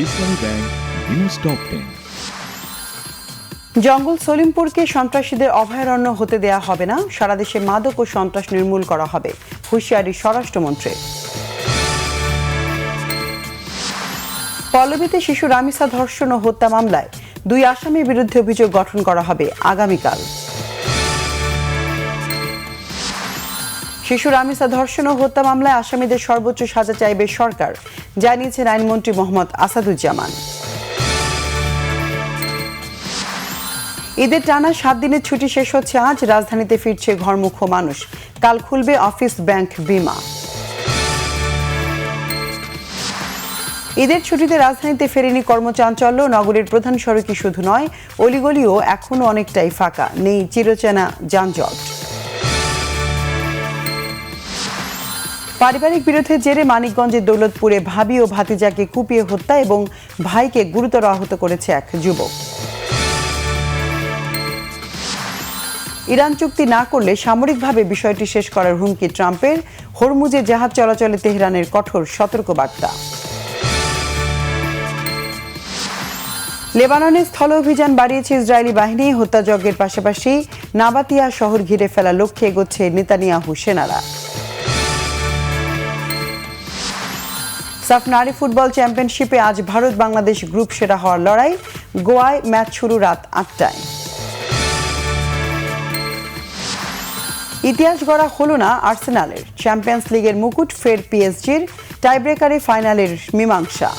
ইসলামী bank news top 10। জঙ্গল সলিমপুরকে সন্ত্রাসীদের অভয়ারণ্য হতে দেয়া হবে না, সারা দেশে মাদক ও সন্ত্রাস নির্মূল করা হবে, হুঁশিয়ারি স্বরাষ্ট্রমন্ত্রী। পল্লবীতে শিশু রামিসা ধর্ষণ ও হত্যা মামলায় 2 আসামির বিরুদ্ধে অভিযোগ গঠন করা হবে আগামীকাল। শিশু রামিসা ধর্ষণ ও হত্যা মামলায় আসামিদের সর্বোচ্চ সাজা চাইবে সরকার, জানিয়েছেন আইনমন্ত্রী মোহাম্মদ আসাদুজ্জামান। ঈদের টানা 7 দিনের ছুটি শেষ হচ্ছে আজ, রাজধানীতে ফিরছে ঘরমুখ মানুষ। কাল খুলবে অফিস, ব্যাংক, বিমা। ঈদের ছুটিতে রাজধানীতে ফেরেনি কর্মচাঞ্চল্য, নগরীর প্রধান সড়কই শুধু নয়, অলিগলিও এখনো অনেকটাই ফাঁকা, নেই চিরচেনা যানজট। পারিবারিক বিরোধের জেরে মানিকগঞ্জের দৌলতপুরে ভাবি ও ভাতিজাকে কুপিয়ে হত্যা এবং ভাইকে গুরুতর আহত করেছে এক যুবক। ইরান চুক্তি না করলে সামরিকভাবে বিষয়টি শেষ করার হুমকি ট্রাম্পের, হরমুজে জাহাজ চলাচলে তেহরানের কঠোর সতর্কবার্তা। লেবাননে স্থল অভিযান বাড়িয়েছে ইসরায়েলি বাহিনী, হত্যাযজ্ঞের পাশাপাশি নাবাতিয়া শহর ঘিরে ফেলা লক্ষ্যে এগোচ্ছে নেতানিয়াহু সেনারা। সাফ নারী ফুটবল চ্যাম্পিয়নশিপে আজ ভারত বাংলাদেশ গ্রুপ সেরা হওয়ার লড়াই, গোয়ায় ম্যাচ শুরু রাত 8টায়। ইতিহাস গড়া হলো না আর্সেনালের, চ্যাম্পিয়ন্স লিগের মুকুট ফের পিএসজির, টাইব্রেকারে ফাইনালের মীমাংসা।